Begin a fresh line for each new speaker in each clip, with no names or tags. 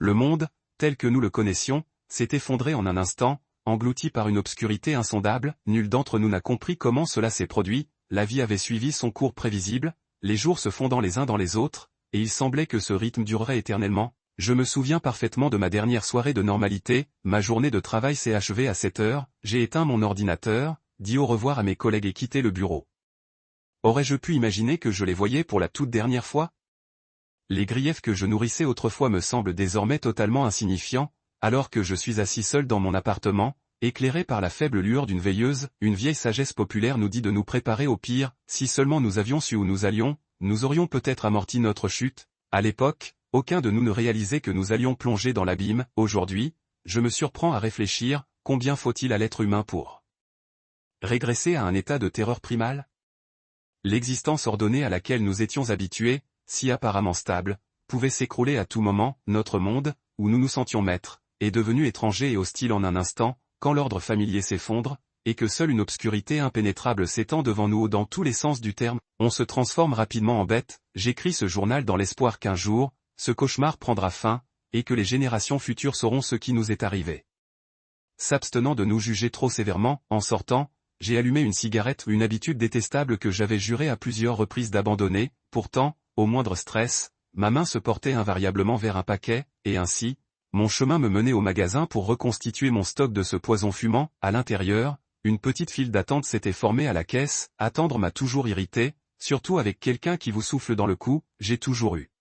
Le monde, tel que nous le connaissions, s'est effondré en un instant, englouti par une obscurité insondable, nul d'entre nous n'a compris comment cela s'est produit, la vie avait suivi son cours prévisible, les jours se fondant les uns dans les autres, et il semblait que ce rythme durerait éternellement. Je me souviens parfaitement de ma dernière soirée de normalité, ma journée de travail s'est achevée à 7 heures, j'ai éteint mon ordinateur, dit au revoir à mes collègues et quitté le bureau. Aurais-je pu imaginer que je les voyais pour la toute dernière fois? Les griefs que je nourrissais autrefois me semblent désormais totalement insignifiants, alors que je suis assis seul dans mon appartement, éclairé par la faible lueur d'une veilleuse, une vieille sagesse populaire nous dit de nous préparer au pire, si seulement nous avions su où nous allions, nous aurions peut-être amorti notre chute. À l'époque, aucun de nous ne réalisait que nous allions plonger dans l'abîme. Aujourd'hui, je me surprends à réfléchir, combien faut-il à l'être humain pour régresser à un état de terreur primale? L'existence ordonnée à laquelle nous étions habitués, si apparemment stable, pouvait s'écrouler à tout moment. Notre monde, où nous nous sentions maîtres, est devenu étranger et hostile en un instant, quand l'ordre familier s'effondre, et que seule une obscurité impénétrable s'étend devant nous dans tous les sens du terme, on se transforme rapidement en bête. J'écris ce journal dans l'espoir qu'un jour, ce cauchemar prendra fin, et que les générations futures sauront ce qui nous est arrivé. S'abstenant de nous juger trop sévèrement, en sortant, j'ai allumé une cigarette, une habitude détestable que j'avais juré à plusieurs reprises d'abandonner. Pourtant, au moindre stress, ma main se portait invariablement vers un paquet, et ainsi, mon chemin me menait au magasin pour reconstituer mon stock de ce poison fumant. À l'intérieur, une petite file d'attente s'était formée à la caisse. Attendre m'a toujours irrité, surtout avec quelqu'un qui vous souffle dans le cou. J'ai toujours eu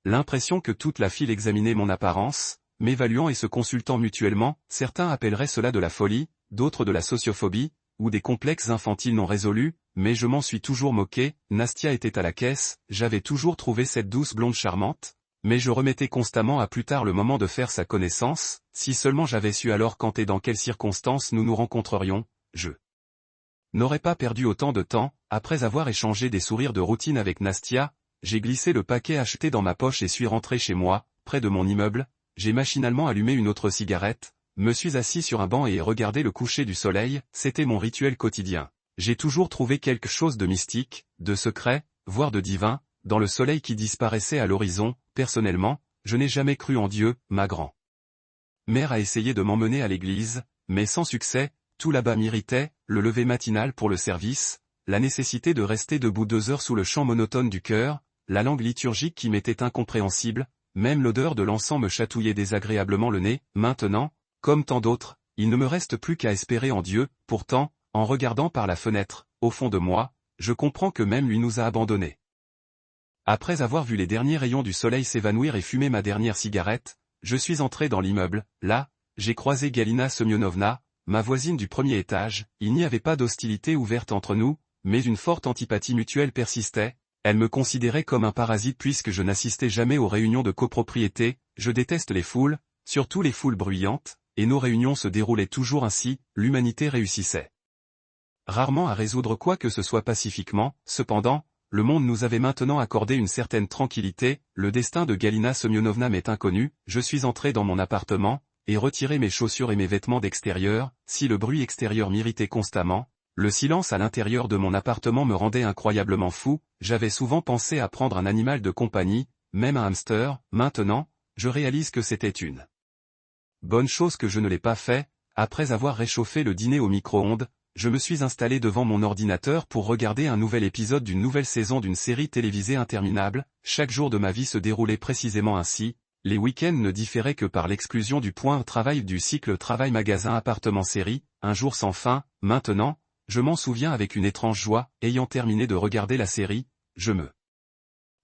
l'impression que toute la file examinait mon apparence, m'évaluant et se consultant mutuellement. Certains appelleraient cela de la folie, d'autres de la sociophobie, ou des complexes infantiles non résolus, mais je m'en suis toujours moqué. Nastia était à la caisse, j'avais toujours trouvé cette douce blonde charmante, mais je remettais constamment à plus tard le moment de faire sa connaissance. Si seulement j'avais su alors quand et dans quelles circonstances nous nous rencontrerions, je n'aurais pas perdu autant de temps. Après avoir échangé des sourires de routine avec Nastia, j'ai glissé le paquet acheté dans ma poche et suis rentré chez moi. Près de mon immeuble, j'ai machinalement allumé une autre cigarette, me suis assis sur un banc et ai regardé le coucher du soleil. C'était mon rituel quotidien. J'ai toujours trouvé quelque chose de mystique, de secret, voire de divin, dans le soleil qui disparaissait à l'horizon. Personnellement, je n'ai jamais cru en Dieu. Ma grand-mère a essayé de m'emmener à l'église, mais sans succès. Tout là-bas m'irritait, le lever matinal pour le service, la nécessité de rester debout 2 heures sous le chant monotone du chœur, la langue liturgique qui m'était incompréhensible, même l'odeur de l'encens me chatouillait désagréablement le nez. Maintenant, comme tant d'autres, il ne me reste plus qu'à espérer en Dieu. Pourtant, en regardant par la fenêtre, au fond de moi, je comprends que même lui nous a abandonnés. Après avoir vu les derniers rayons du soleil s'évanouir et fumer ma dernière cigarette, je suis entré dans l'immeuble. Là, j'ai croisé Galina Semyonovna, ma voisine du premier étage. Il n'y avait pas d'hostilité ouverte entre nous, mais une forte antipathie mutuelle persistait. Elle me considérait comme un parasite puisque je n'assistais jamais aux réunions de copropriété. Je déteste les foules, surtout les foules bruyantes, et nos réunions se déroulaient toujours ainsi. L'humanité réussissait rarement à résoudre quoi que ce soit pacifiquement. Cependant, le monde nous avait maintenant accordé une certaine tranquillité. Le destin de Galina Semyonovna m'est inconnu. Je suis entré dans mon appartement, et retiré mes chaussures et mes vêtements d'extérieur. Si le bruit extérieur m'irritait constamment, le silence à l'intérieur de mon appartement me rendait incroyablement fou. J'avais souvent pensé à prendre un animal de compagnie, même un hamster. Maintenant, je réalise que c'était une bonne chose que je ne l'ai pas fait. Après avoir réchauffé le dîner au micro-ondes, je me suis installé devant mon ordinateur pour regarder un nouvel épisode d'une nouvelle saison d'une série télévisée interminable. Chaque jour de ma vie se déroulait précisément ainsi. Les week-ends ne différaient que par l'exclusion du point travail du cycle travail-magasin-appartement-série, un jour sans fin. Maintenant, je m'en souviens avec une étrange joie. Ayant terminé de regarder la série, je me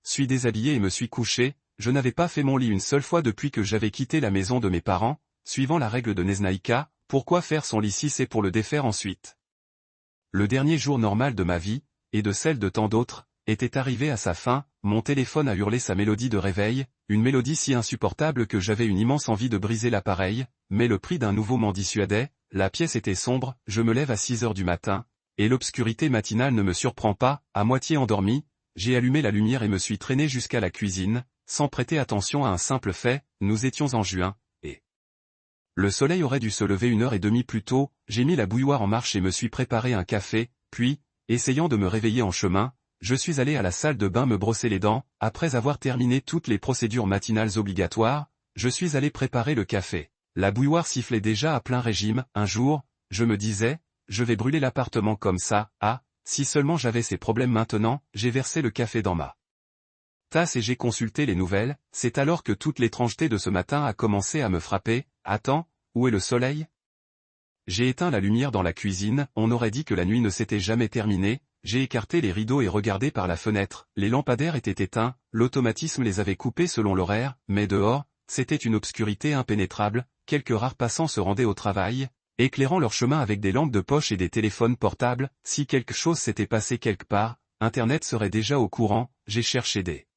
suis déshabillé et me suis couché. Je n'avais pas fait mon lit une seule fois depuis que j'avais quitté la maison de mes parents. Suivant la règle de Neznaïka, pourquoi faire son lit si c'est pour le défaire ensuite? Le dernier jour normal de ma vie, et de celle de tant d'autres, était arrivé à sa fin. Mon téléphone a hurlé sa mélodie de réveil, une mélodie si insupportable que j'avais une immense envie de briser l'appareil, mais le prix d'un nouveau m'en dissuadait. La pièce était sombre, je me lève à 6 heures du matin, et l'obscurité matinale ne me surprend pas. À moitié endormi, j'ai allumé la lumière et me suis traîné jusqu'à la cuisine, sans prêter attention à un simple fait. Nous étions en juin, et le soleil aurait dû se lever 1h30 plus tôt. J'ai mis la bouilloire en marche et me suis préparé un café, puis, essayant de me réveiller en chemin, je suis allé à la salle de bain me brosser les dents. Après avoir terminé toutes les procédures matinales obligatoires, Je suis allé préparer le café. La bouilloire sifflait déjà à plein régime. Un jour, je me disais, je vais brûler l'appartement comme ça. Ah, si seulement j'avais ces problèmes maintenant. J'ai versé le café dans ma tasse et j'ai consulté les nouvelles. C'est alors que toute l'étrangeté de ce matin a commencé à me frapper. Attends, où est le soleil? J'ai éteint la lumière dans la cuisine. On aurait dit que la nuit ne s'était jamais terminée. J'ai écarté les rideaux et regardé par la fenêtre. Les lampadaires étaient éteints, l'automatisme les avait coupés selon l'horaire, mais dehors, c'était une obscurité impénétrable. Quelques rares passants se rendaient au travail, éclairant leur chemin avec des lampes de poche et des téléphones portables. Si quelque chose s'était passé quelque part, Internet serait déjà au courant. J'ai cherché des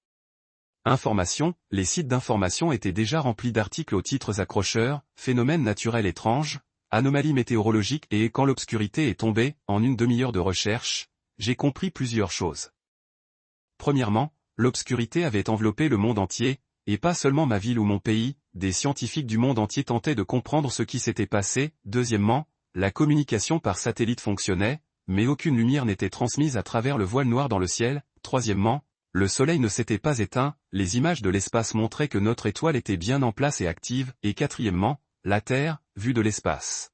informations. Les sites d'information étaient déjà remplis d'articles aux titres accrocheurs, phénomènes naturels étranges, anomalies météorologiques, et quand l'obscurité est tombée, en une demi-heure de recherche, j'ai compris plusieurs choses. Premièrement, l'obscurité avait enveloppé le monde entier, et pas seulement ma ville ou mon pays. Des scientifiques du monde entier tentaient de comprendre ce qui s'était passé. Deuxièmement, la communication par satellite fonctionnait, mais aucune lumière n'était transmise à travers le voile noir dans le ciel. Troisièmement, le soleil ne s'était pas éteint, les images de l'espace montraient que notre étoile était bien en place et active. Et quatrièmement, la Terre, vue de l'espace,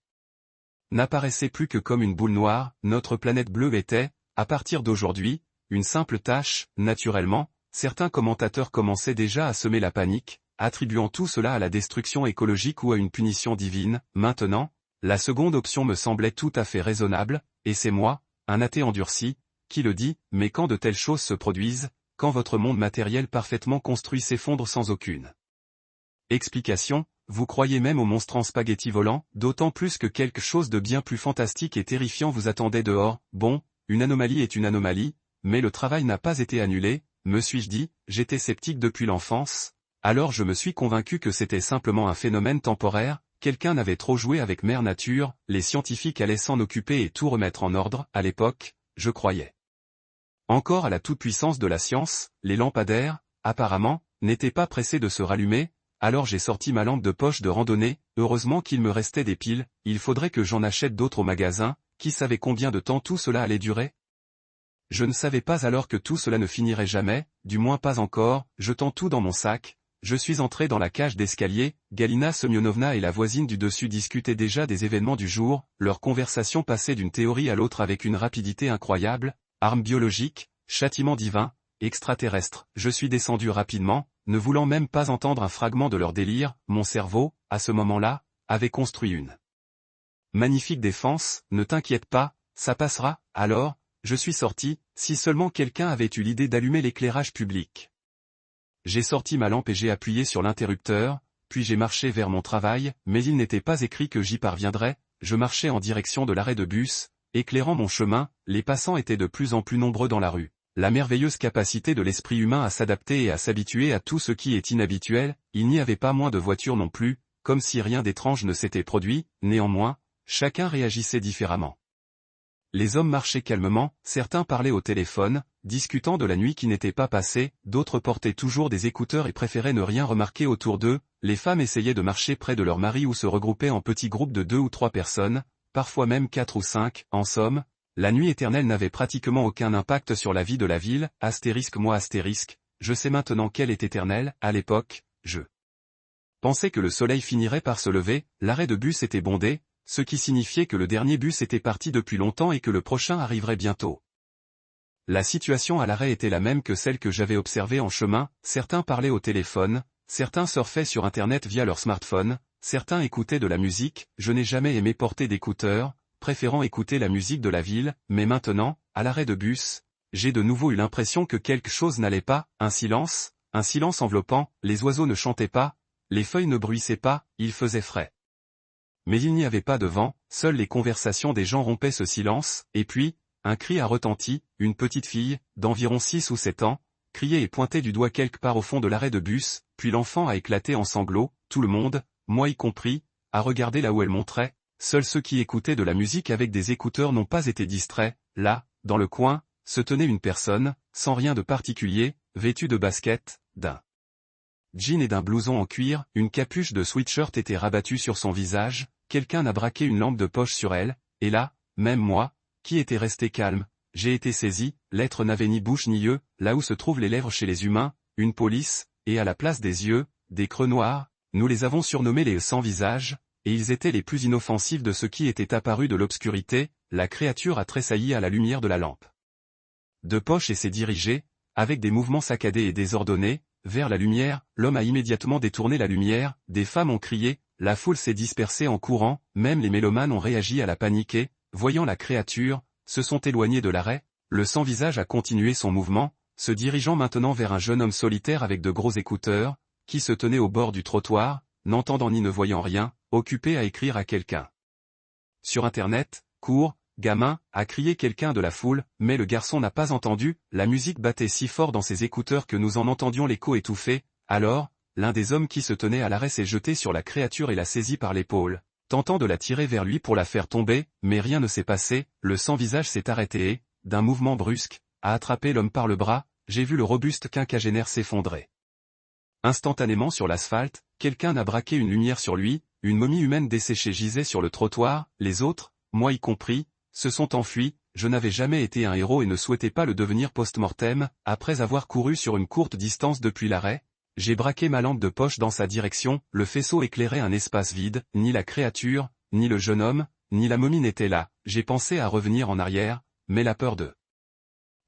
n'apparaissait plus que comme une boule noire. Notre planète bleue était, à partir d'aujourd'hui, une simple tache. Naturellement, certains commentateurs commençaient déjà à semer la panique, attribuant tout cela à la destruction écologique ou à une punition divine. Maintenant, la seconde option me semblait tout à fait raisonnable, et c'est moi, un athée endurci, qui le dit. Mais quand de telles choses se produisent, quand votre monde matériel parfaitement construit s'effondre sans aucune explication, vous croyez même aux monstres en spaghetti volant, d'autant plus que quelque chose de bien plus fantastique et terrifiant vous attendait dehors. Bon, une anomalie est une anomalie, mais le travail n'a pas été annulé, me suis-je dit. J'étais sceptique depuis l'enfance, alors je me suis convaincu que c'était simplement un phénomène temporaire. Quelqu'un n'avait trop joué avec Mère Nature, les scientifiques allaient s'en occuper et tout remettre en ordre. À l'époque, je croyais encore à la toute-puissance de la science. Les lampadaires, apparemment, n'étaient pas pressés de se rallumer, alors j'ai sorti ma lampe de poche de randonnée. Heureusement qu'il me restait des piles, il faudrait que j'en achète d'autres au magasin. Qui savait combien de temps tout cela allait durer? Je ne savais pas alors que tout cela ne finirait jamais, du moins pas encore. Jetant tout dans mon sac, je suis entré dans la cage d'escalier. Galina Semyonovna et la voisine du dessus discutaient déjà des événements du jour. Leur conversation passait d'une théorie à l'autre avec une rapidité incroyable. Armes biologiques, châtiment divin, extraterrestre. Je suis descendu rapidement, ne voulant même pas entendre un fragment de leur délire. Mon cerveau, à ce moment-là, avait construit une magnifique défense. Ne t'inquiète pas, ça passera. Alors, je suis sorti. Si seulement quelqu'un avait eu l'idée d'allumer l'éclairage public. J'ai sorti ma lampe et j'ai appuyé sur l'interrupteur, puis j'ai marché vers mon travail, mais il n'était pas écrit que j'y parviendrais. Je marchais en direction de l'arrêt de bus, éclairant mon chemin. Les passants étaient de plus en plus nombreux dans la rue. La merveilleuse capacité de l'esprit humain à s'adapter et à s'habituer à tout ce qui est inhabituel. Il n'y avait pas moins de voitures non plus, comme si rien d'étrange ne s'était produit. Néanmoins, chacun réagissait différemment. Les hommes marchaient calmement, certains parlaient au téléphone, discutant de la nuit qui n'était pas passée, d'autres portaient toujours des écouteurs et préféraient ne rien remarquer autour d'eux. Les femmes essayaient de marcher près de leur mari ou se regroupaient en petits groupes de 2 ou 3 personnes, parfois même 4 ou 5, en somme, la nuit éternelle n'avait pratiquement aucun impact sur la vie de la ville. Moi astérisque, je sais maintenant qu'elle est éternelle. À l'époque, je pensais que le soleil finirait par se lever. L'arrêt de bus était bondé, ce qui signifiait que le dernier bus était parti depuis longtemps et que le prochain arriverait bientôt. La situation à l'arrêt était la même que celle que j'avais observée en chemin. Certains parlaient au téléphone, certains surfaient sur Internet via leur smartphone, certains écoutaient de la musique. Je n'ai jamais aimé porter d'écouteurs, préférant écouter la musique de la ville, mais maintenant, à l'arrêt de bus, j'ai de nouveau eu l'impression que quelque chose n'allait pas. Un silence enveloppant. Les oiseaux ne chantaient pas, les feuilles ne bruissaient pas, il faisait frais. Mais il n'y avait pas de vent, seules les conversations des gens rompaient ce silence. Et puis, un cri a retenti. Une petite fille, d'environ 6 ou 7 ans, criait et pointait du doigt quelque part au fond de l'arrêt de bus, puis l'enfant a éclaté en sanglots. Tout le monde, moi y compris, a regardé là où elle montrait. Seuls ceux qui écoutaient de la musique avec des écouteurs n'ont pas été distraits. Là, dans le coin, se tenait une personne, sans rien de particulier, vêtue de baskets, d'un jean et d'un blouson en cuir. Une capuche de sweatshirt était rabattue sur son visage. Quelqu'un a braqué une lampe de poche sur elle, et là, même moi, qui étais resté calme, j'ai été saisi. L'être n'avait ni bouche ni yeux, là où se trouvent les lèvres chez les humains, une police, et à la place des yeux, des creux noirs. Nous les avons surnommés les sans-visage, et ils étaient les plus inoffensifs de ceux qui étaient apparus de l'obscurité. La créature a tressailli à la lumière de la lampe de poche et s'est dirigée, avec des mouvements saccadés et désordonnés, vers la lumière. L'homme a immédiatement détourné la lumière, des femmes ont crié, la foule s'est dispersée en courant, même les mélomanes ont réagi à la panique et, voyant la créature, se sont éloignés de l'arrêt. Le sans-visage a continué son mouvement, se dirigeant maintenant vers un jeune homme solitaire avec de gros écouteurs, qui se tenait au bord du trottoir, n'entendant ni ne voyant rien, occupé à écrire à quelqu'un. Sur Internet, cours, gamin, a crié quelqu'un de la foule, mais le garçon n'a pas entendu, la musique battait si fort dans ses écouteurs que nous en entendions l'écho étouffé. Alors, l'un des hommes qui se tenait à l'arrêt s'est jeté sur la créature et l'a saisie par l'épaule, tentant de la tirer vers lui pour la faire tomber, mais rien ne s'est passé. Le sans-visage s'est arrêté et, d'un mouvement brusque, a attrapé l'homme par le bras. J'ai vu le robuste quinquagénaire s'effondrer. Instantanément sur l'asphalte, quelqu'un a braqué une lumière sur lui, une momie humaine desséchée gisait sur le trottoir. Les autres, moi y compris, se sont enfuis. Je n'avais jamais été un héros et ne souhaitais pas le devenir post-mortem. Après avoir couru sur une courte distance depuis l'arrêt, j'ai braqué ma lampe de poche dans sa direction. Le faisceau éclairait un espace vide, ni la créature, ni le jeune homme, ni la momie n'étaient là. J'ai pensé à revenir en arrière, mais la peur de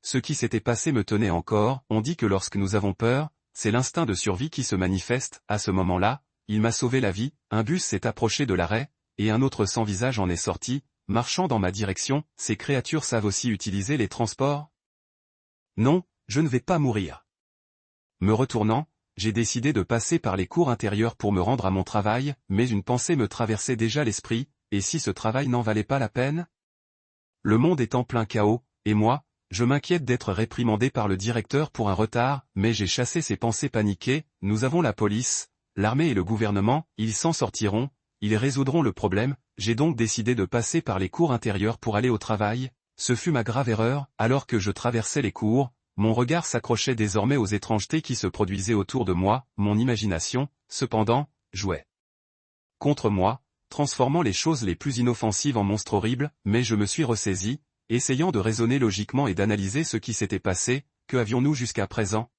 ce qui s'était passé me tenait encore. On dit que lorsque nous avons peur, c'est l'instinct de survie qui se manifeste. À ce moment-là, il m'a sauvé la vie. Un bus s'est approché de l'arrêt, et un autre sans visage en est sorti, marchant dans ma direction. Ces créatures savent aussi utiliser les transports? Non, je ne vais pas mourir. Me retournant, j'ai décidé de passer par les cours intérieures pour me rendre à mon travail, mais une pensée me traversait déjà l'esprit, et si ce travail n'en valait pas la peine? Le monde est en plein chaos, et moi, je m'inquiète d'être réprimandé par le directeur pour un retard, mais j'ai chassé ces pensées paniquées. Nous avons la police, l'armée et le gouvernement, ils s'en sortiront, ils résoudront le problème. J'ai donc décidé de passer par les cours intérieures pour aller au travail. Ce fut ma grave erreur. Alors que je traversais les cours, mon regard s'accrochait désormais aux étrangetés qui se produisaient autour de moi. Mon imagination, cependant, jouait contre moi, transformant les choses les plus inoffensives en monstres horribles. Mais je me suis ressaisi, essayant de raisonner logiquement et d'analyser ce qui s'était passé. Que avions-nous jusqu'à présent?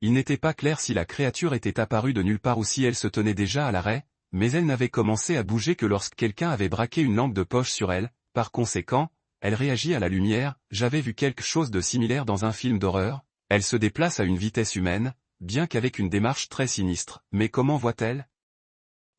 Il n'était pas clair si la créature était apparue de nulle part ou si elle se tenait déjà à l'arrêt, mais elle n'avait commencé à bouger que lorsque quelqu'un avait braqué une lampe de poche sur elle. Par conséquent, elle réagit à la lumière. J'avais vu quelque chose de similaire dans un film d'horreur. Elle se déplace à une vitesse humaine, bien qu'avec une démarche très sinistre. Mais comment voit-elle?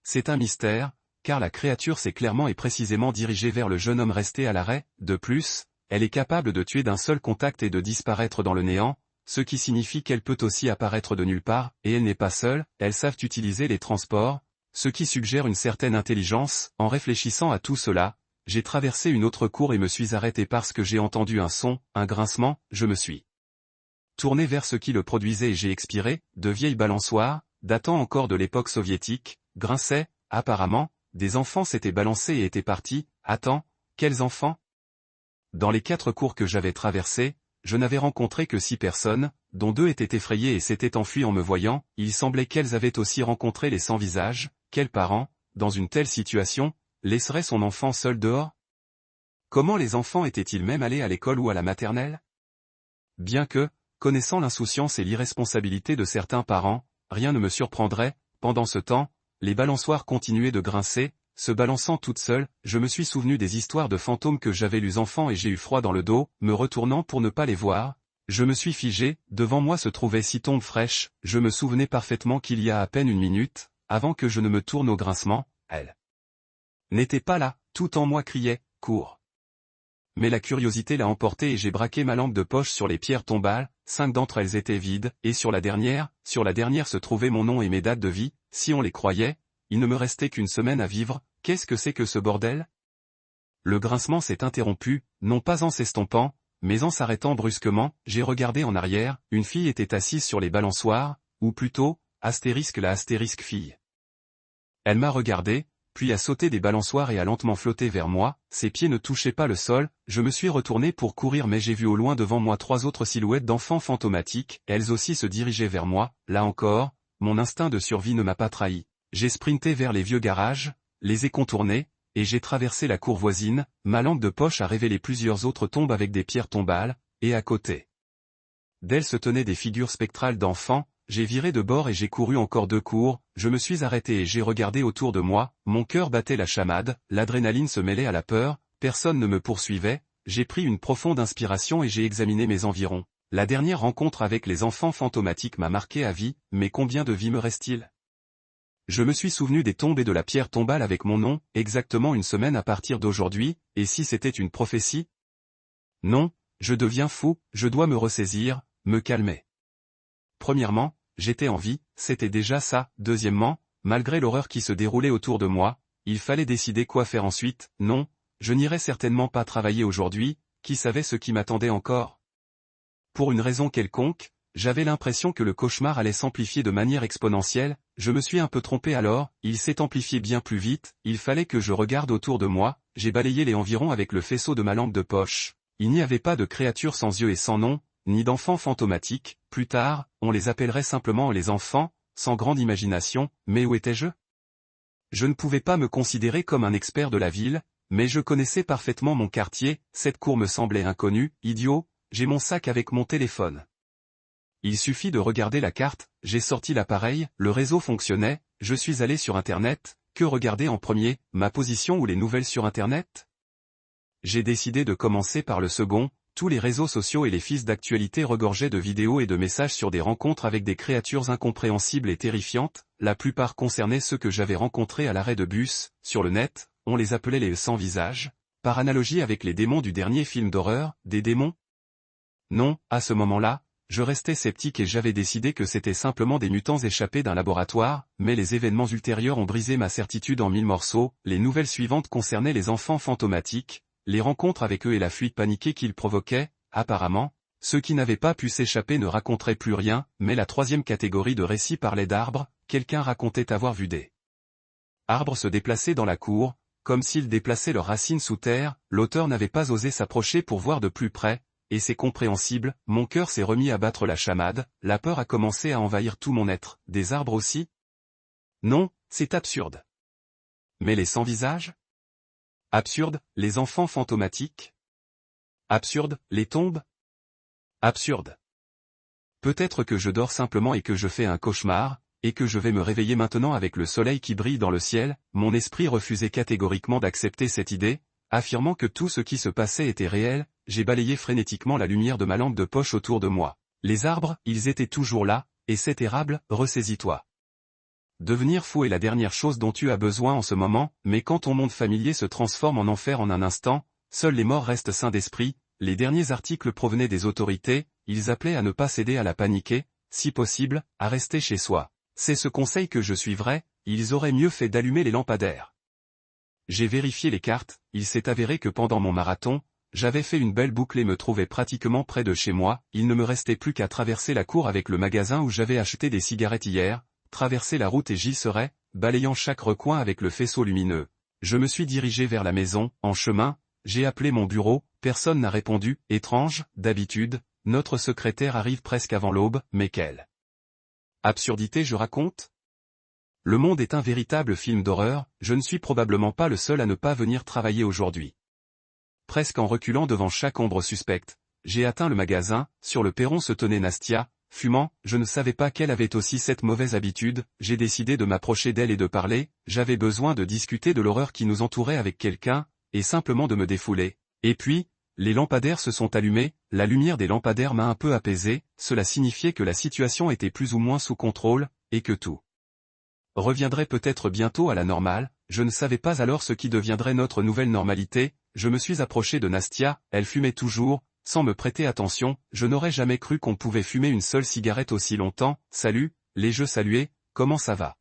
C'est un mystère, car la créature s'est clairement et précisément dirigée vers le jeune homme resté à l'arrêt. De plus, elle est capable de tuer d'un seul contact et de disparaître dans le néant, ce qui signifie qu'elle peut aussi apparaître de nulle part, et elle n'est pas seule. Elles savent utiliser les transports, ce qui suggère une certaine intelligence. En réfléchissant à tout cela, j'ai traversé une autre cour et me suis arrêté parce que j'ai entendu un son, un grincement. Je me suis tourné vers ce qui le produisait et j'ai expiré. De vieilles balançoires, datant encore de l'époque soviétique, grinçaient. Apparemment, des enfants s'étaient balancés et étaient partis. Attends, quels enfants? Dans les 4 cours que j'avais traversés, je n'avais rencontré que 6 personnes, dont 2 étaient effrayées et s'étaient enfuies en me voyant. Il semblait qu'elles avaient aussi rencontré les sans-visage. Quels parents, dans une telle situation, laisserait son enfant seul dehors? Comment les enfants étaient-ils même allés à l'école ou à la maternelle? Bien que, connaissant l'insouciance et l'irresponsabilité de certains parents, rien ne me surprendrait. Pendant ce temps, les balançoires continuaient de grincer, se balançant toutes seules. Je me suis souvenu des histoires de fantômes que j'avais lues enfant et j'ai eu froid dans le dos. Me retournant pour ne pas les voir, je me suis figé. Devant moi se trouvaient 6 tombes fraîches. Je me souvenais parfaitement qu'il y a à peine une minute, avant que je ne me tourne au grincement, elle n'était pas là. Tout en moi criait « Cours !» Mais la curiosité l'a emporté et j'ai braqué ma lampe de poche sur les pierres tombales. 5 d'entre elles étaient vides, et sur la dernière se trouvaient mon nom et mes dates de vie. Si on les croyait, il ne me restait qu'une semaine à vivre. Qu'est-ce que c'est que ce bordel? Le grincement s'est interrompu, non pas en s'estompant, mais en s'arrêtant brusquement. J'ai regardé en arrière. Une fille était assise sur les balançoires, ou plutôt, la fille. Elle m'a regardé, puis a sauté des balançoires et a lentement flotté vers moi. Ses pieds ne touchaient pas le sol. Je me suis retourné pour courir mais j'ai vu au loin devant moi 3 autres silhouettes d'enfants fantomatiques. Elles aussi se dirigeaient vers moi. Là encore, mon instinct de survie ne m'a pas trahi. J'ai sprinté vers les vieux garages, les ai contournés, et j'ai traversé la cour voisine. Ma lampe de poche a révélé plusieurs autres tombes avec des pierres tombales, et à côté d'elles se tenaient des figures spectrales d'enfants. j'ai viré de bord et j'ai couru encore 2 cours, je me suis arrêté et j'ai regardé autour de moi, mon cœur battait la chamade, l'adrénaline se mêlait à la peur, personne ne me poursuivait, j'ai pris une profonde inspiration et j'ai examiné mes environs. La dernière rencontre avec les enfants fantomatiques m'a marqué à vie, mais combien de vie me reste-t-il? Je me suis souvenu des tombes et de la pierre tombale avec mon nom, exactement une semaine à partir d'aujourd'hui, et si c'était une prophétie? Non, je deviens fou, je dois me ressaisir, me calmer. Premièrement, j'étais en vie, c'était déjà ça. Deuxièmement, malgré l'horreur qui se déroulait autour de moi, il fallait décider quoi faire ensuite. Non, je n'irai certainement pas travailler aujourd'hui, qui savait ce qui m'attendait encore? Pour une raison quelconque, j'avais l'impression que le cauchemar allait s'amplifier de manière exponentielle, je me suis un peu trompé alors, il s'est amplifié bien plus vite, il fallait que je regarde autour de moi, j'ai balayé les environs avec le faisceau de ma lampe de poche. Il n'y avait pas de créatures sans yeux et sans nom, ni d'enfants fantomatiques, plus tard, on les appellerait simplement les enfants, sans grande imagination, mais où étais-je? Je ne pouvais pas me considérer comme un expert de la ville, mais je connaissais parfaitement mon quartier, cette cour me semblait inconnue, idiot, j'ai mon sac avec mon téléphone. Il suffit de regarder la carte, j'ai sorti l'appareil, le réseau fonctionnait, je suis allé sur Internet, que regarder en premier, ma position ou les nouvelles sur Internet? J'ai décidé de commencer par le second, tous les réseaux sociaux et les fils d'actualité regorgeaient de vidéos et de messages sur des rencontres avec des créatures incompréhensibles et terrifiantes, la plupart concernaient ceux que j'avais rencontrés à l'arrêt de bus, sur le net, on les appelait les sans visage, par analogie avec les démons du dernier film d'horreur, des démons? Non, à ce moment-là, je restais sceptique et j'avais décidé que c'était simplement des mutants échappés d'un laboratoire, mais les événements ultérieurs ont brisé ma certitude en 1000 morceaux, les nouvelles suivantes concernaient les enfants fantomatiques, les rencontres avec eux et la fuite paniquée qu'ils provoquaient, apparemment, ceux qui n'avaient pas pu s'échapper ne raconteraient plus rien, mais la troisième catégorie de récits parlait d'arbres, quelqu'un racontait avoir vu des arbres se déplacer dans la cour, comme s'ils déplaçaient leurs racines sous terre, l'auteur n'avait pas osé s'approcher pour voir de plus près, et c'est compréhensible, mon cœur s'est remis à battre la chamade, la peur a commencé à envahir tout mon être, des arbres aussi? Non, c'est absurde. Mais les sans visage? Absurde, les enfants fantomatiques? Absurde, les tombes? Absurde. Peut-être que je dors simplement et que je fais un cauchemar, et que je vais me réveiller maintenant avec le soleil qui brille dans le ciel, mon esprit refusait catégoriquement d'accepter cette idée, affirmant que tout ce qui se passait était réel, j'ai balayé frénétiquement la lumière de ma lampe de poche autour de moi. Les arbres, ils étaient toujours là, et c'est érable, ressaisis-toi. Devenir fou est la dernière chose dont tu as besoin en ce moment, mais quand ton monde familier se transforme en enfer en un instant, seuls les morts restent sains d'esprit, les derniers articles provenaient des autorités, ils appelaient à ne pas céder à la paniquer, si possible, à rester chez soi. C'est ce conseil que je suivrai, ils auraient mieux fait d'allumer les lampadaires. J'ai vérifié les cartes, il s'est avéré que pendant mon marathon, j'avais fait une belle boucle et me trouvais pratiquement près de chez moi, il ne me restait plus qu'à traverser la cour avec le magasin où j'avais acheté des cigarettes hier, traverser la route et j'y serais, balayant chaque recoin avec le faisceau lumineux. Je me suis dirigé vers la maison, en chemin, j'ai appelé mon bureau, personne n'a répondu, étrange, d'habitude, notre secrétaire arrive presque avant l'aube, mais quelle absurdité je raconte? Le monde est un véritable film d'horreur, je ne suis probablement pas le seul à ne pas venir travailler aujourd'hui. Presque en reculant devant chaque ombre suspecte, j'ai atteint le magasin, sur le perron se tenait Nastia, fumant, je ne savais pas qu'elle avait aussi cette mauvaise habitude, j'ai décidé de m'approcher d'elle et de parler, j'avais besoin de discuter de l'horreur qui nous entourait avec quelqu'un, et simplement de me défouler. Et puis, les lampadaires se sont allumés, la lumière des lampadaires m'a un peu apaisé, cela signifiait que la situation était plus ou moins sous contrôle, et que tout reviendrait peut-être bientôt à la normale, je ne savais pas alors ce qui deviendrait notre nouvelle normalité, je me suis approché de Nastia, elle fumait toujours, sans me prêter attention, je n'aurais jamais cru qu'on pouvait fumer une seule cigarette aussi longtemps, salut, les jeux salués, comment ça va?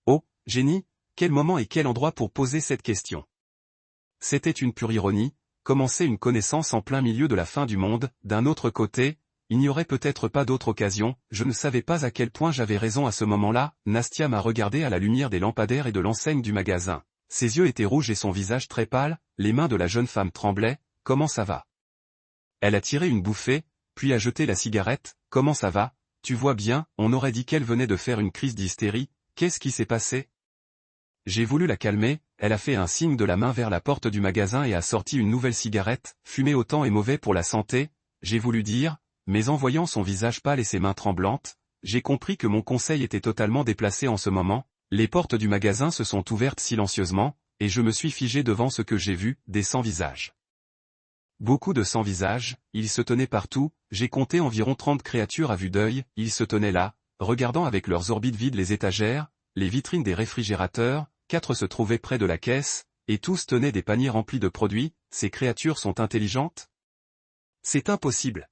Oh, génie, quel moment et quel endroit pour poser cette question. C'était une pure ironie, commencer une connaissance en plein milieu de la fin du monde, d'un autre côté, il n'y aurait peut-être pas d'autre occasion, je ne savais pas à quel point j'avais raison à ce moment-là, Nastia m'a regardé à la lumière des lampadaires et de l'enseigne du magasin. Ses yeux étaient rouges et son visage très pâle, les mains de la jeune femme tremblaient, comment ça va? Elle a tiré une bouffée, puis a jeté la cigarette, comment ça va? Tu vois bien, on aurait dit qu'elle venait de faire une crise d'hystérie, qu'est-ce qui s'est passé? J'ai voulu la calmer, elle a fait un signe de la main vers la porte du magasin et a sorti une nouvelle cigarette, fumer autant est mauvais pour la santé, j'ai voulu dire, mais en voyant son visage pâle et ses mains tremblantes, j'ai compris que mon conseil était totalement déplacé en ce moment, les portes du magasin se sont ouvertes silencieusement, et je me suis figé devant ce que j'ai vu, des sans-visages. Beaucoup de sans-visages, ils se tenaient partout, j'ai compté environ 30 créatures à vue d'œil, ils se tenaient là, regardant avec leurs orbites vides les étagères, les vitrines des réfrigérateurs, 4 se trouvaient près de la caisse, et tous tenaient des paniers remplis de produits. Ces créatures sont intelligentes? C'est impossible.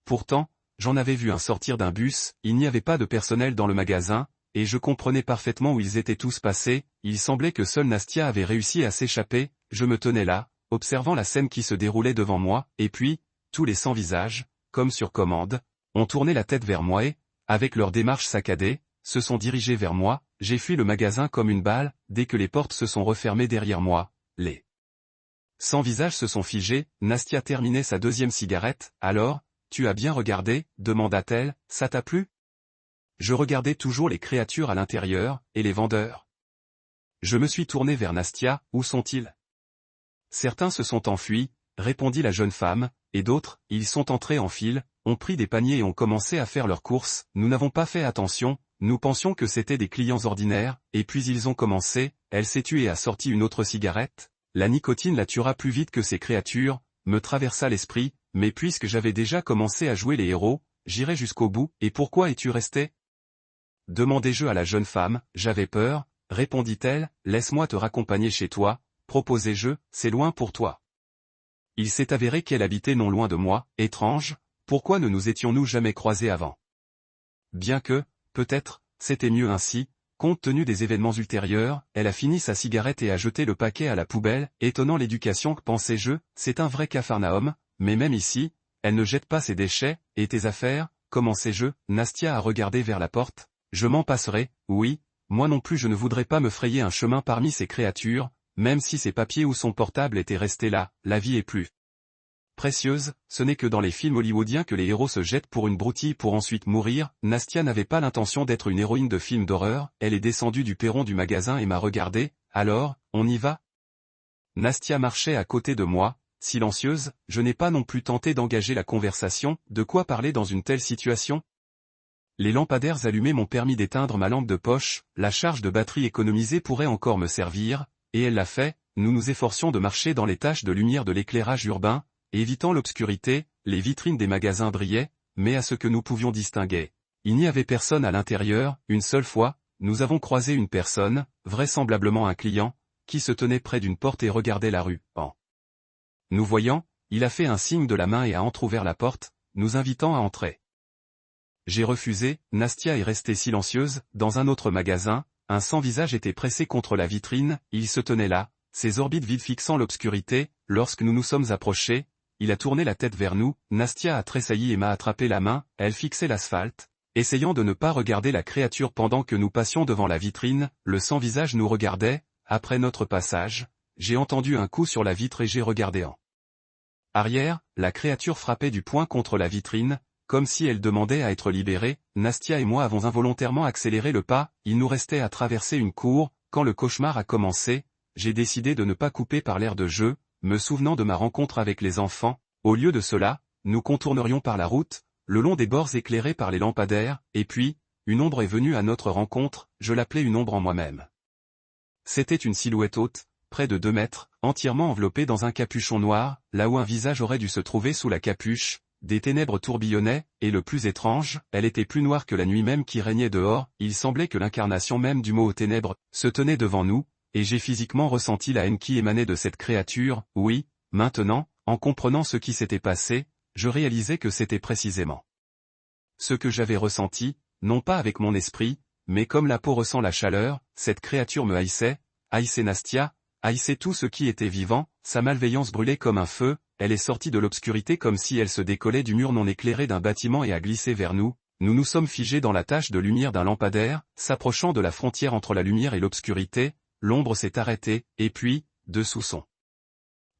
Pourtant, j'en avais vu un sortir d'un bus, il n'y avait pas de personnel dans le magasin, et je comprenais parfaitement où ils étaient tous passés, il semblait que seule Nastia avait réussi à s'échapper, je me tenais là, observant la scène qui se déroulait devant moi, et puis, tous les sans-visages, comme sur commande, ont tourné la tête vers moi et, avec leur démarche saccadée, se sont dirigés vers moi, j'ai fui le magasin comme une balle, dès que les portes se sont refermées derrière moi, les sans-visages se sont figés, Nastia terminait sa deuxième cigarette, alors, tu as bien regardé, demanda-t-elle, ça t'a plu? Je regardais toujours les créatures à l'intérieur, et les vendeurs. Je me suis tourné vers Nastia, où sont-ils? Certains se sont enfuis, répondit la jeune femme, et d'autres, ils sont entrés en file, ont pris des paniers et ont commencé à faire leurs courses, nous n'avons pas fait attention, nous pensions que c'était des clients ordinaires, et puis ils ont commencé, elle s'est tue et a sorti une autre cigarette, la nicotine la tuera plus vite que ces créatures, me traversa l'esprit, mais puisque j'avais déjà commencé à jouer les héros, j'irai jusqu'au bout, et pourquoi es-tu resté? Demandai-je à la jeune femme, j'avais peur, répondit-elle, laisse-moi te raccompagner chez toi, proposai-je, c'est loin pour toi. Il s'est avéré qu'elle habitait non loin de moi, étrange, pourquoi ne nous étions-nous jamais croisés avant? Bien que, peut-être, c'était mieux ainsi, compte tenu des événements ultérieurs, elle a fini sa cigarette et a jeté le paquet à la poubelle, étonnant l'éducation que pensais-je, c'est un vrai capharnaüm, mais même ici, elle ne jette pas ses déchets, et tes affaires, commençai-je, Nastia a regardé vers la porte, je m'en passerai, oui, moi non plus je ne voudrais pas me frayer un chemin parmi ces créatures, même si ses papiers ou son portable étaient restés là, la vie est plus précieuse, ce n'est que dans les films hollywoodiens que les héros se jettent pour une broutille pour ensuite mourir, Nastia n'avait pas l'intention d'être une héroïne de film d'horreur, elle est descendue du perron du magasin et m'a regardé, alors, on y va? Nastia marchait à côté de moi, silencieuse, je n'ai pas non plus tenté d'engager la conversation, de quoi parler dans une telle situation? Les lampadaires allumés m'ont permis d'éteindre ma lampe de poche, la charge de batterie économisée pourrait encore me servir, et elle l'a fait, nous nous efforcions de marcher dans les taches de lumière de l'éclairage urbain, évitant l'obscurité, les vitrines des magasins brillaient, mais à ce que nous pouvions distinguer, il n'y avait personne à l'intérieur, une seule fois, nous avons croisé une personne, vraisemblablement un client, qui se tenait près d'une porte et regardait la rue, en nous voyant, il a fait un signe de la main et a entrouvert la porte, nous invitant à entrer. J'ai refusé, Nastia est restée silencieuse, dans un autre magasin, un sans-visage était pressé contre la vitrine, il se tenait là, ses orbites vides fixant l'obscurité, lorsque nous nous sommes approchés, il a tourné la tête vers nous, Nastia a tressailli et m'a attrapé la main, elle fixait l'asphalte, essayant de ne pas regarder la créature pendant que nous passions devant la vitrine, le sans-visage nous regardait, après notre passage, j'ai entendu un coup sur la vitre et j'ai regardé en arrière, la créature frappait du poing contre la vitrine, comme si elle demandait à être libérée, Nastia et moi avons involontairement accéléré le pas, il nous restait à traverser une cour, quand le cauchemar a commencé, j'ai décidé de ne pas couper par l'air de jeu, me souvenant de ma rencontre avec les enfants, au lieu de cela, nous contournerions par la route, le long des bords éclairés par les lampadaires, et puis, une ombre est venue à notre rencontre, je l'appelais une ombre en moi-même. C'était une silhouette haute, près de 2 mètres, entièrement enveloppée dans un capuchon noir, là où un visage aurait dû se trouver sous la capuche, des ténèbres tourbillonnaient, et le plus étrange, elle était plus noire que la nuit même qui régnait dehors, il semblait que l'incarnation même du mot aux ténèbres, se tenait devant nous, et j'ai physiquement ressenti la haine qui émanait de cette créature, oui, maintenant, en comprenant ce qui s'était passé, je réalisais que c'était précisément ce que j'avais ressenti, non pas avec mon esprit, mais comme la peau ressent la chaleur, cette créature me haïssait Nastia, haïssait tout ce qui était vivant, sa malveillance brûlait comme un feu, elle est sortie de l'obscurité comme si elle se décollait du mur non éclairé d'un bâtiment et a glissé vers nous, nous nous sommes figés dans la tache de lumière d'un lampadaire, s'approchant de la frontière entre la lumière et l'obscurité, l'ombre s'est arrêtée, et puis, dessous son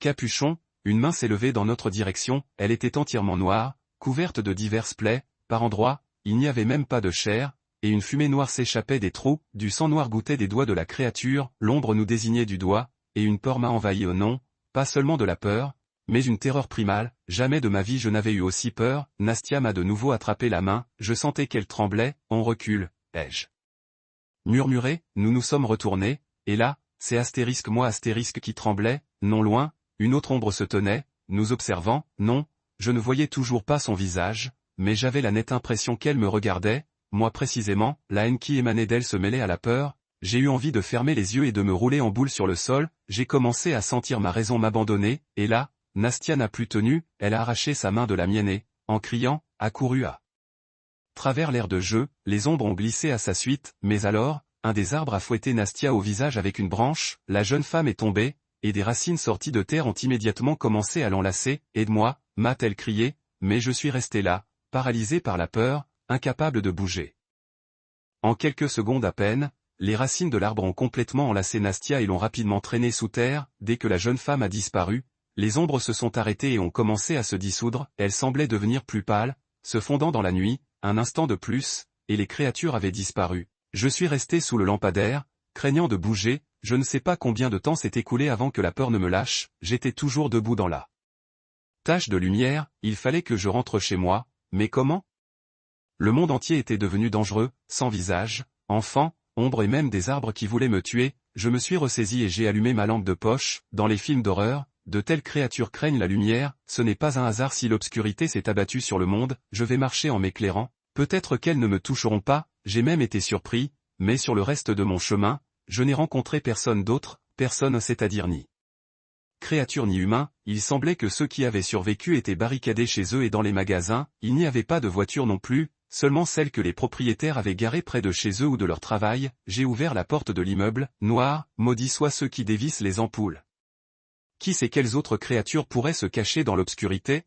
capuchon, une main s'est levée dans notre direction, elle était entièrement noire, couverte de diverses plaies, par endroits, il n'y avait même pas de chair, et une fumée noire s'échappait des trous, du sang noir goûtait des doigts de la créature, l'ombre nous désignait du doigt, et une peur m'a envahi au nom, pas seulement de la peur, Mais une terreur primale, jamais de ma vie je n'avais eu aussi peur. Nastia m'a de nouveau attrapé la main, je sentais qu'elle tremblait. On recule, ai-je murmuré. Nous nous sommes retournés, et là, c'est moi qui tremblait. Non loin, une autre ombre se tenait, nous observant. Non, je ne voyais toujours pas son visage, mais j'avais la nette impression qu'elle me regardait. Moi précisément, la haine qui émanait d'elle se mêlait à la peur. J'ai eu envie de fermer les yeux et de me rouler en boule sur le sol. J'ai commencé à sentir ma raison m'abandonner, et là, Nastia n'a plus tenu, elle a arraché sa main de la mienne et, en criant, a couru à travers l'air de jeu. Les ombres ont glissé à sa suite, mais alors, un des arbres a fouetté Nastia au visage avec une branche, la jeune femme est tombée, et des racines sorties de terre ont immédiatement commencé à l'enlacer. « Aide-moi » m'a-t-elle crié, mais je suis resté là, paralysé par la peur, incapable de bouger. En quelques secondes à peine, les racines de l'arbre ont complètement enlacé Nastia et l'ont rapidement traînée sous terre. Dès que la jeune femme a disparu, les ombres se sont arrêtées et ont commencé à se dissoudre. Elles semblaient devenir plus pâles, se fondant dans la nuit. Un instant de plus, et les créatures avaient disparu. Je suis resté sous le lampadaire, craignant de bouger. Je ne sais pas combien de temps s'est écoulé avant que la peur ne me lâche. J'étais toujours debout dans la tache de lumière. Il fallait que je rentre chez moi, mais comment? Le monde entier était devenu dangereux, sans visage, enfants, ombres et même des arbres qui voulaient me tuer. Je me suis ressaisi et j'ai allumé ma lampe de poche. Dans les films d'horreur, de telles créatures craignent la lumière. Ce n'est pas un hasard si l'obscurité s'est abattue sur le monde. Je vais marcher en m'éclairant. Peut-être qu'elles ne me toucheront pas. J'ai même été surpris, mais sur le reste de mon chemin, je n'ai rencontré personne d'autre, personne, c'est-à-dire ni créature ni humain. Il semblait que ceux qui avaient survécu étaient barricadés chez eux et dans les magasins. Il n'y avait pas de voiture non plus, seulement celles que les propriétaires avaient garées près de chez eux ou de leur travail. J'ai ouvert la porte de l'immeuble. Noir, maudits soient ceux qui dévissent les ampoules. Qui sait quelles autres créatures pourraient se cacher dans l'obscurité?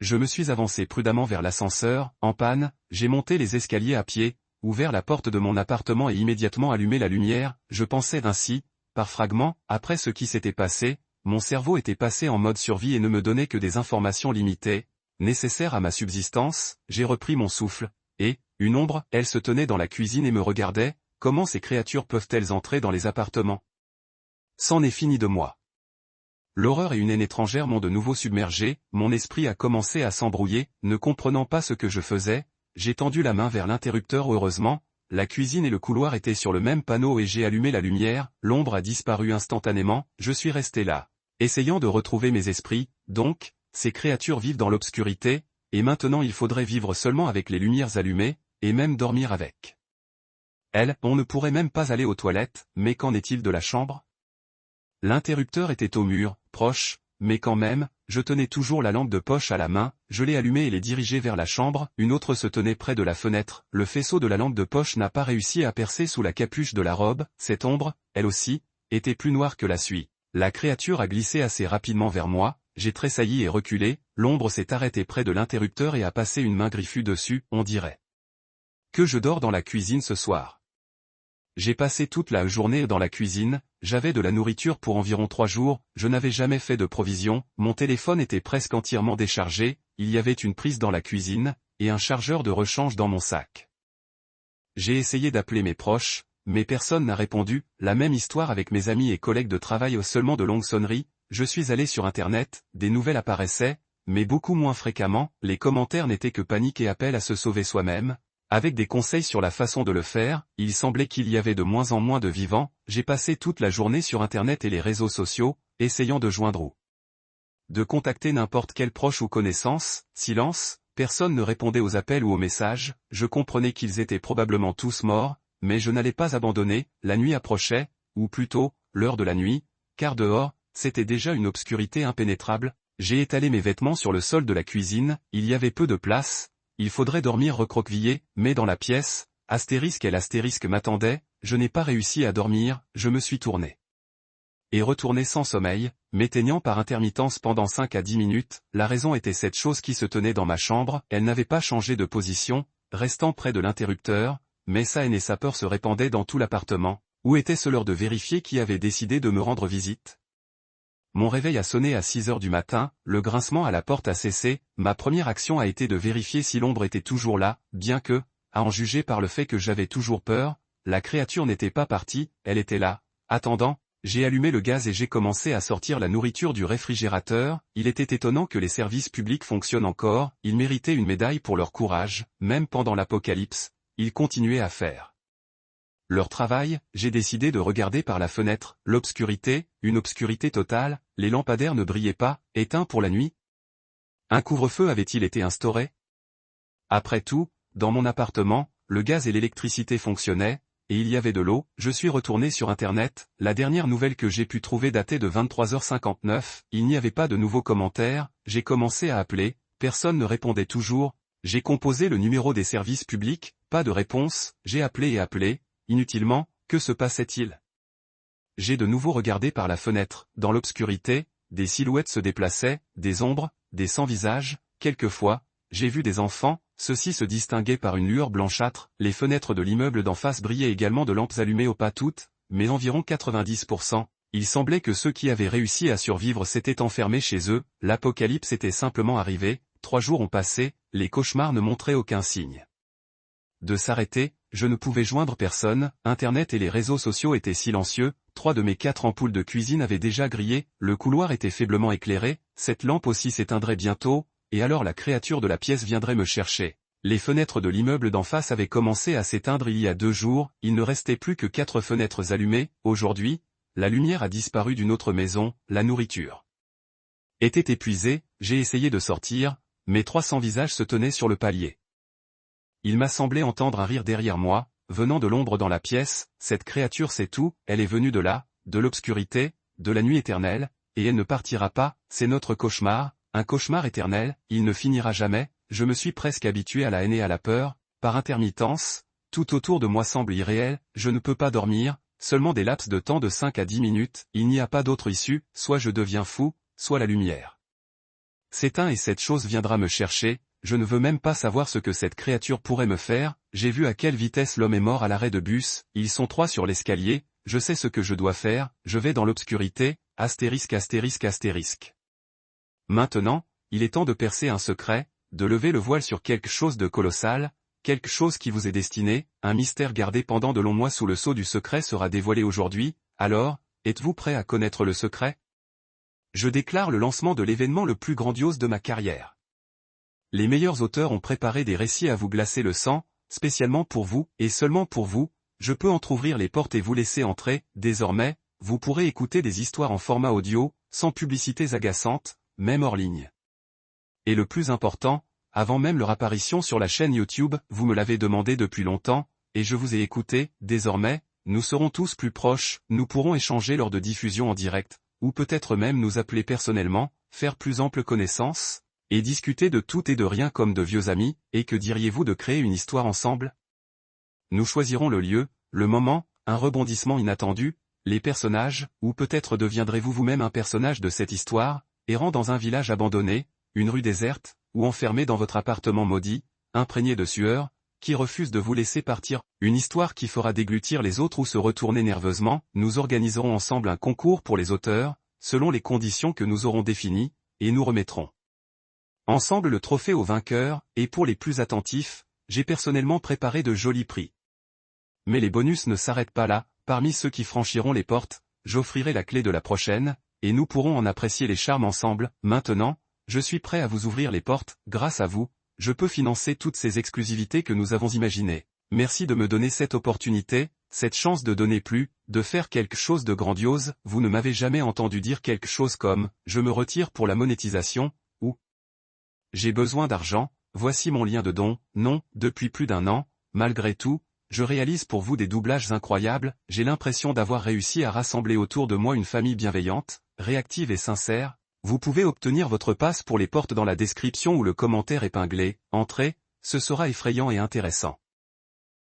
Je me suis avancé prudemment vers l'ascenseur, en panne. J'ai monté les escaliers à pied, ouvert la porte de mon appartement et immédiatement allumé la lumière. Je pensais ainsi, par fragments. Après ce qui s'était passé, mon cerveau était passé en mode survie et ne me donnait que des informations limitées, nécessaires à ma subsistance. J'ai repris mon souffle, et, une ombre, elle se tenait dans la cuisine et me regardait. Comment ces créatures peuvent-elles entrer dans les appartements? C'en est fini de moi. L'horreur et une haine étrangère m'ont de nouveau submergé. Mon esprit a commencé à s'embrouiller. Ne comprenant pas ce que je faisais, j'ai tendu la main vers l'interrupteur. Heureusement, la cuisine et le couloir étaient sur le même panneau et j'ai allumé la lumière. L'ombre a disparu instantanément. Je suis resté là, essayant de retrouver mes esprits. Donc, ces créatures vivent dans l'obscurité, et maintenant il faudrait vivre seulement avec les lumières allumées, et même dormir avec elles. On ne pourrait même pas aller aux toilettes. Mais qu'en est-il de la chambre? L'interrupteur était au mur, proche, mais quand même, je tenais toujours la lampe de poche à la main. Je l'ai allumée et l'ai dirigée vers la chambre. Une autre se tenait près de la fenêtre. Le faisceau de la lampe de poche n'a pas réussi à percer sous la capuche de la robe. Cette ombre, elle aussi, était plus noire que la suie. La créature a glissé assez rapidement vers moi. J'ai tressailli et reculé. L'ombre s'est arrêtée près de l'interrupteur et a passé une main griffue dessus. On dirait que je dors dans la cuisine ce soir. J'ai passé toute la journée dans la cuisine. J'avais de la nourriture pour environ 3 jours, je n'avais jamais fait de provisions. Mon téléphone était presque entièrement déchargé. Il y avait une prise dans la cuisine, et un chargeur de rechange dans mon sac. J'ai essayé d'appeler mes proches, mais personne n'a répondu. La même histoire avec mes amis et collègues de travail, seulement de longues sonneries. Je suis allé sur internet, des nouvelles apparaissaient, mais beaucoup moins fréquemment. Les commentaires n'étaient que panique et appel à se sauver soi-même. Avec des conseils sur la façon de le faire, il semblait qu'il y avait de moins en moins de vivants. J'ai passé toute la journée sur internet et les réseaux sociaux, essayant de joindre ou de contacter n'importe quel proche ou connaissance. Silence, personne ne répondait aux appels ou aux messages. Je comprenais qu'ils étaient probablement tous morts, mais je n'allais pas abandonner. La nuit approchait, ou plutôt, l'heure de la nuit, car dehors, c'était déjà une obscurité impénétrable. J'ai étalé mes vêtements sur le sol de la cuisine. Il y avait peu de place. Il faudrait dormir recroquevillé, mais dans la pièce, astérisque et l'astérisque m'attendait. Je n'ai pas réussi à dormir. Je me suis tourné et retourné sans sommeil, m'éteignant par intermittence pendant 5 à 10 minutes. La raison était cette chose qui se tenait dans ma chambre. Elle n'avait pas changé de position, restant près de l'interrupteur, mais sa haine et sa peur se répandaient dans tout l'appartement. Où était-ce l'heure de vérifier qui avait décidé de me rendre visite? Mon réveil a sonné à 6 heures du matin, le grincement à la porte a cessé. Ma première action a été de vérifier si l'ombre était toujours là, bien que, à en juger par le fait que j'avais toujours peur, la créature n'était pas partie. Elle était là, attendant. J'ai allumé le gaz et j'ai commencé à sortir la nourriture du réfrigérateur. Il était étonnant que les services publics fonctionnent encore, ils méritaient une médaille pour leur courage, même pendant l'apocalypse, ils continuaient à faire leur travail. J'ai décidé de regarder par la fenêtre, l'obscurité, une obscurité totale, les lampadaires ne brillaient pas, éteints pour la nuit. Un couvre-feu avait-il été instauré? Après tout, dans mon appartement, le gaz et l'électricité fonctionnaient, et il y avait de l'eau. Je suis retourné sur Internet, la dernière nouvelle que j'ai pu trouver datait de 23h59, il n'y avait pas de nouveaux commentaires, j'ai commencé à appeler, personne ne répondait toujours, j'ai composé le numéro des services publics, pas de réponse, j'ai appelé et appelé, inutilement, que se passait-il? J'ai de nouveau regardé par la fenêtre, dans l'obscurité, des silhouettes se déplaçaient, des ombres, des sans-visages, quelquefois, j'ai vu des enfants, ceux-ci se distinguaient par une lueur blanchâtre, les fenêtres de l'immeuble d'en face brillaient également de lampes allumées au pas toutes, mais environ 90%, il semblait que ceux qui avaient réussi à survivre s'étaient enfermés chez eux, l'apocalypse était simplement arrivé, 3 jours ont passé, les cauchemars ne montraient aucun signe de s'arrêter, je ne pouvais joindre personne, Internet et les réseaux sociaux étaient silencieux, 3 de mes 4 ampoules de cuisine avaient déjà grillé, le couloir était faiblement éclairé, cette lampe aussi s'éteindrait bientôt, et alors la créature de la pièce viendrait me chercher. Les fenêtres de l'immeuble d'en face avaient commencé à s'éteindre il y a 2 jours, il ne restait plus que 4 fenêtres allumées, aujourd'hui, la lumière a disparu d'une autre maison, la nourriture était épuisée, j'ai essayé de sortir, mais 300 visages se tenaient sur le palier. Il m'a semblé entendre un rire derrière moi, venant de l'ombre dans la pièce, cette créature sait tout, elle est venue de là, de l'obscurité, de la nuit éternelle, et elle ne partira pas, c'est notre cauchemar, un cauchemar éternel, il ne finira jamais, je me suis presque habitué à la haine et à la peur, par intermittence, tout autour de moi semble irréel, je ne peux pas dormir, seulement des laps de temps de 5 à 10 minutes, il n'y a pas d'autre issue, soit je deviens fou, soit la lumière s'éteint et cette chose viendra me chercher. Je ne veux même pas savoir ce que cette créature pourrait me faire, j'ai vu à quelle vitesse l'homme est mort à l'arrêt de bus, ils sont 3 sur l'escalier, je sais ce que je dois faire, je vais dans l'obscurité, astérisque astérisque astérisque. Maintenant, il est temps de percer un secret, de lever le voile sur quelque chose de colossal, quelque chose qui vous est destiné, un mystère gardé pendant de longs mois sous le sceau du secret sera dévoilé aujourd'hui, alors, êtes-vous prêt à connaître le secret? Je déclare le lancement de l'événement le plus grandiose de ma carrière. Les meilleurs auteurs ont préparé des récits à vous glacer le sang, spécialement pour vous, et seulement pour vous, je peux entrouvrir les portes et vous laisser entrer, désormais, vous pourrez écouter des histoires en format audio, sans publicités agaçantes, même hors ligne. Et le plus important, avant même leur apparition sur la chaîne YouTube, vous me l'avez demandé depuis longtemps, et je vous ai écouté, désormais, nous serons tous plus proches, nous pourrons échanger lors de diffusion en direct, ou peut-être même nous appeler personnellement, faire plus ample connaissance, et discuter de tout et de rien comme de vieux amis, et que diriez-vous de créer une histoire ensemble? Nous choisirons le lieu, le moment, un rebondissement inattendu, les personnages, ou peut-être deviendrez-vous vous-même un personnage de cette histoire, errant dans un village abandonné, une rue déserte, ou enfermé dans votre appartement maudit, imprégné de sueur, qui refuse de vous laisser partir, une histoire qui fera déglutir les autres ou se retourner nerveusement, nous organiserons ensemble un concours pour les auteurs, selon les conditions que nous aurons définies, et nous remettrons ensemble le trophée aux vainqueurs, et pour les plus attentifs, j'ai personnellement préparé de jolis prix. Mais les bonus ne s'arrêtent pas là, parmi ceux qui franchiront les portes, j'offrirai la clé de la prochaine, et nous pourrons en apprécier les charmes ensemble. Maintenant, je suis prêt à vous ouvrir les portes, grâce à vous, je peux financer toutes ces exclusivités que nous avons imaginées. Merci de me donner cette opportunité, cette chance de donner plus, de faire quelque chose de grandiose, vous ne m'avez jamais entendu dire quelque chose comme « je me retire pour la monétisation » ou « j'ai besoin d'argent, voici mon lien de don ». Non, depuis plus d'1 an, malgré tout, je réalise pour vous des doublages incroyables, j'ai l'impression d'avoir réussi à rassembler autour de moi une famille bienveillante, réactive et sincère. Vous pouvez obtenir votre passe pour les portes dans la description ou le commentaire épinglé, entrez, ce sera effrayant et intéressant.